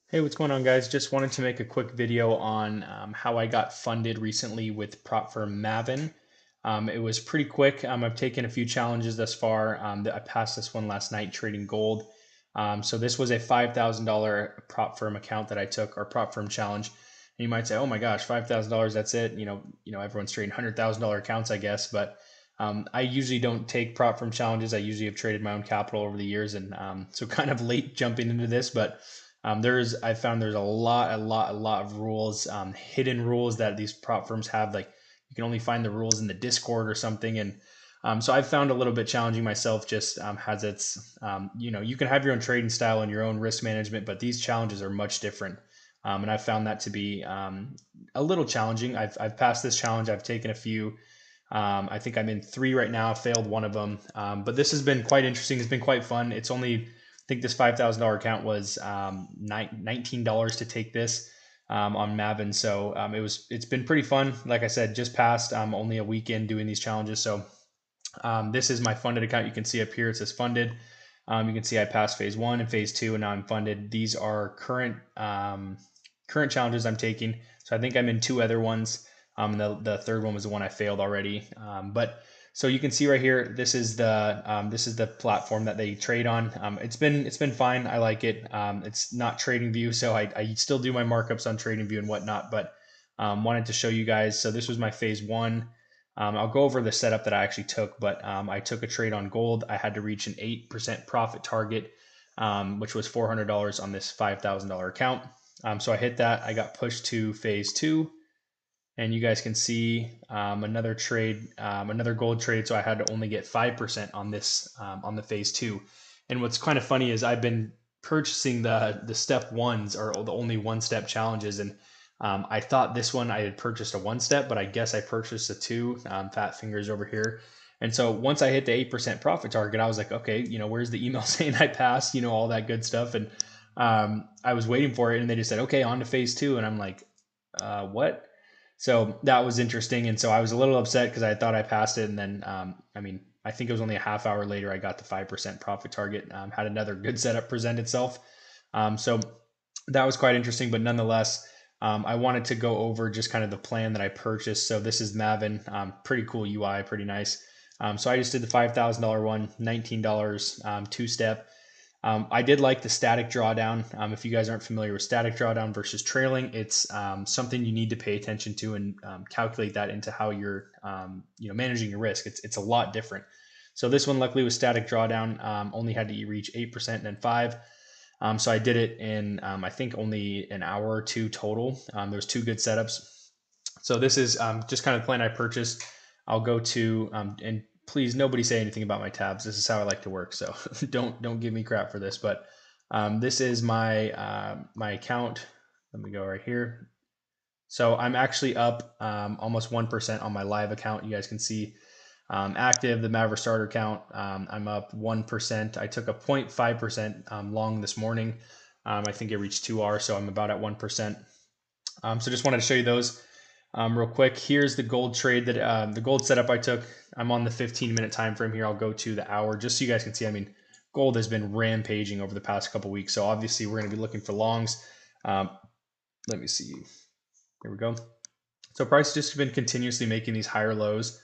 Hey, what's going on, guys? Just wanted to make a quick video on how I got funded recently with prop firm Maven. It was pretty quick. I've taken a few challenges thus far. I passed this one last night trading gold. So this was a $5,000 prop firm account that I took, or prop firm challenge. And you might say, "Oh my gosh, $5,000, that's it." Everyone's trading $100,000 accounts, I guess. But I usually don't take prop firm challenges. I usually have traded my own capital over the years, and so kind of late jumping into this, but. I found there's a lot of rules, hidden rules that these prop firms have. Like you can only find the rules in the Discord or something, and so I've found a little bit challenging myself. Just has its, you can have your own trading style and your own risk management, but these challenges are much different. And I found that to be a little challenging. I've passed this challenge. I've taken a few. I think I'm in three right now. Failed one of them, but this has been quite interesting. It's been quite fun. It's only I think this $5,000 account was $19 to take this on Maven. So it's been pretty fun. Like I said, just passed. Only a weekend doing these challenges. So this is my funded account. You can see up here it says funded. You can see I passed phase one and phase two, and now I'm funded. These are current challenges I'm taking. So I think I'm in two other ones. The third one was the one I failed already. But so you can see right here, this is the platform that they trade on. It's been fine. I like it. It's not TradingView, so I still do my markups on TradingView and whatnot. But wanted to show you guys. So this was my phase one. I'll go over the setup that I actually took, but I took a trade on gold. I had to reach an 8% profit target, which was $400 on this $5,000 account. So I hit that. I got pushed to phase two, and you guys can see another trade, another gold trade. So I had to only get 5% on this on the phase two. And what's kind of funny is I've been purchasing the step ones, or the only one step challenges, and I thought this one I had purchased a one step, but I guess I purchased a two. Fat fingers over here. And so once I hit the 8% profit target, I was like, okay, where's the email saying I passed? All that good stuff. And I was waiting for it, and they just said, okay, on to phase two. And I'm like, what? So that was interesting. And so I was a little upset because I thought I passed it. And then, I think it was only a half hour later I got the 5% profit target, had another good setup present itself. So that was quite interesting, but nonetheless, I wanted to go over just kind of the plan that I purchased. So this is Maven, pretty cool UI, pretty nice. So I just did the $5,000 one, $19, two step. I did like the static drawdown. If you guys aren't familiar with static drawdown versus trailing, it's something you need to pay attention to and calculate that into how you're managing your risk. It's a lot different. So this one luckily was static drawdown. Only had to reach 8% and then 5. So I did it in I think only an hour or two total. There was two good setups. So this is just kind of the plan I purchased. I'll go to and please nobody say anything about my tabs. This is how I like to work. So don't give me crap for this. But this is my account. Let me go right here. So I'm actually up almost 1% on my live account. You guys can see active, the Maver starter account. I'm up 1%. I took a 0.5% long this morning. I think it reached 2R, so I'm about at 1%. So just wanted to show you those real quick. Here's the gold trade that the gold setup I took. I'm on the 15-minute time frame here. I'll go to the hour just so you guys can see. Gold has been rampaging over the past couple weeks, so obviously we're going to be looking for longs. Let me see. Here we go. So price just been continuously making these higher lows.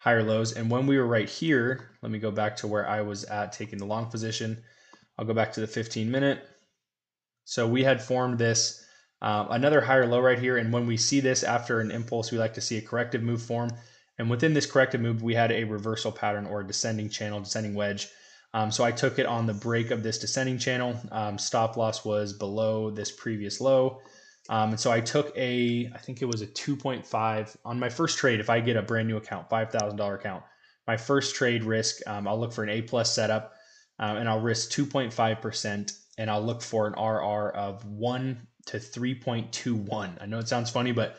And when we were right here, let me go back to where I was at taking the long position. I'll go back to the 15-minute. So we had formed this another higher low right here. And when we see this after an impulse, we like to see a corrective move form. And within this corrective move, we had a reversal pattern or a descending channel, descending wedge. So I took it on the break of this descending channel. Stop loss was below this previous low. And so I took I think it was a 2.5 on my first trade. If I get a brand new account, $5,000 account, my first trade risk, I'll look for an A+ setup, and I'll risk 2.5%, and I'll look for an RR of 1 to 3.21. I know it sounds funny, but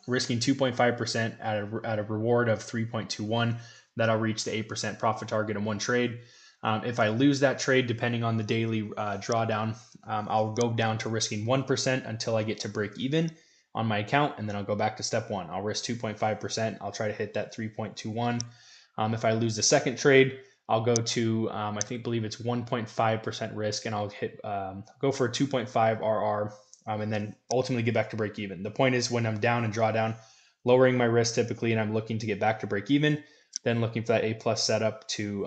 risking 2.5% at a reward of 3.21, that I'll reach the 8% profit target in one trade. If I lose that trade, depending on the daily drawdown, I'll go down to risking 1% until I get to break even on my account, and then I'll go back to step one. I'll risk 2.5%. I'll try to hit that 3.21. If I lose the second trade, I'll go to, believe it's 1.5% risk, and I'll hit, go for a 2.5 RR, and then ultimately get back to break even. The point is, when I'm down and drawdown, lowering my risk typically, and I'm looking to get back to break even, then looking for that A plus setup to,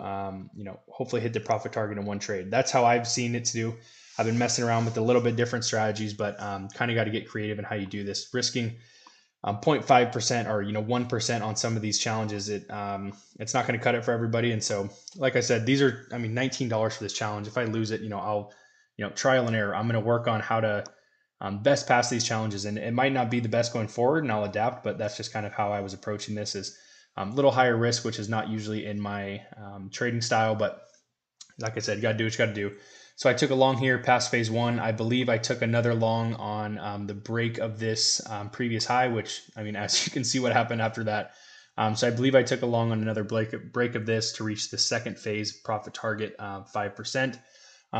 hopefully hit the profit target in one trade. That's how I've seen it to do. I've been messing around with a little bit different strategies, but kind of got to get creative in how you do this. Risking 0.5% or 1% on some of these challenges, it's not going to cut it for everybody. And so, like I said, these are $19 for this challenge. If I lose it, I'll trial and error. I'm going to work on how to best pass these challenges, and it might not be the best going forward, and I'll adapt. But that's just kind of how I was approaching this, is a little higher risk, which is not usually in my trading style. But like I said, you got to do what you got to do. So I took a long here past phase one. I believe I took another long on the break of this previous high, which, as you can see what happened after that. So I believe I took a long on another break of this to reach the second phase profit target, 5%.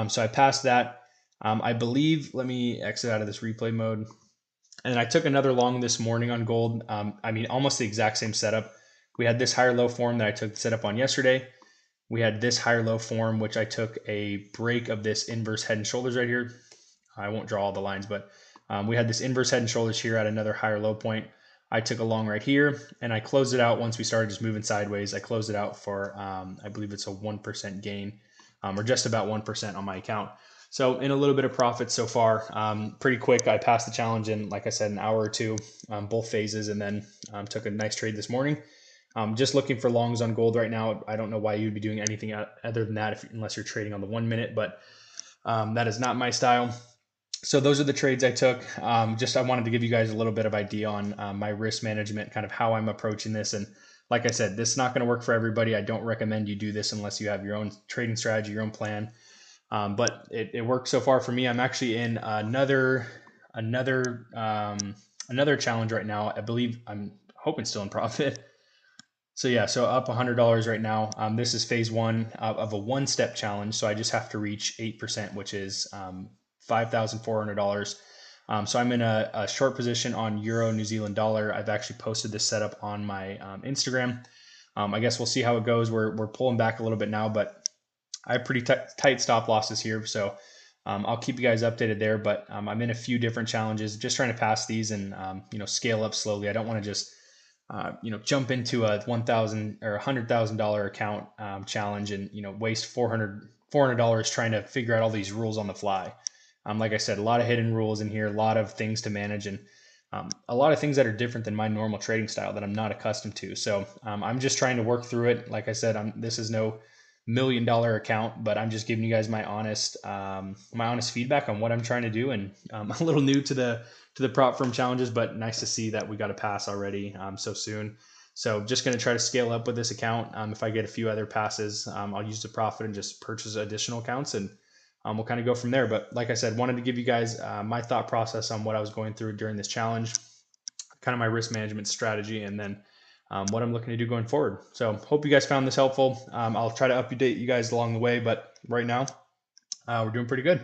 So I passed that. I believe, let me exit out of this replay mode. And I took another long this morning on gold. Almost the exact same setup. We had this higher low form that I took the setup on yesterday. We had this higher low form, which I took a break of this inverse head and shoulders right here. I won't draw all the lines, but we had this inverse head and shoulders here at another higher low point. I took a long right here, and I closed it out once we started just moving sideways. I closed it out for, I believe it's a 1% gain, or just about 1% on my account. So in a little bit of profit so far, pretty quick. I passed the challenge in, like I said, an hour or two, both phases, and then took a nice trade this morning. Just looking for longs on gold right now. I don't know why you'd be doing anything other than that unless you're trading on the 1 minute, but that is not my style. So those are the trades I took. I wanted to give you guys a little bit of idea on my risk management, kind of how I'm approaching this. And like I said, this is not going to work for everybody. I don't recommend you do this unless you have your own trading strategy, your own plan. But it worked so far for me. I'm actually in another challenge right now. I believe, I'm hoping still in profit. So yeah, so up $100 right now. This is phase one of a one-step challenge. So I just have to reach 8%, which is $5,400. So I'm in a short position on Euro New Zealand dollar. I've actually posted this setup on my Instagram. I guess we'll see how it goes. We're pulling back a little bit now, but I have pretty tight stop losses here. So I'll keep you guys updated there. But I'm in a few different challenges, just trying to pass these and scale up slowly. I don't want to just jump into a $1,000 or $100,000 account challenge and waste $400 trying to figure out all these rules on the fly. Like I said, a lot of hidden rules in here, a lot of things to manage, and a lot of things that are different than my normal trading style that I'm not accustomed to. So I'm just trying to work through it. Like I said, this is no $1 million account, but I'm just giving you guys my honest feedback on what I'm trying to do. And I'm a little new to the prop firm challenges, but nice to see that we got a pass already so soon. So just going to try to scale up with this account. If I get a few other passes, I'll use the profit and just purchase additional accounts, and we'll kind of go from there. But like I said, wanted to give you guys my thought process on what I was going through during this challenge, kind of my risk management strategy, and then what I'm looking to do going forward. So hope you guys found this helpful. I'll try to update you guys along the way, but right now we're doing pretty good.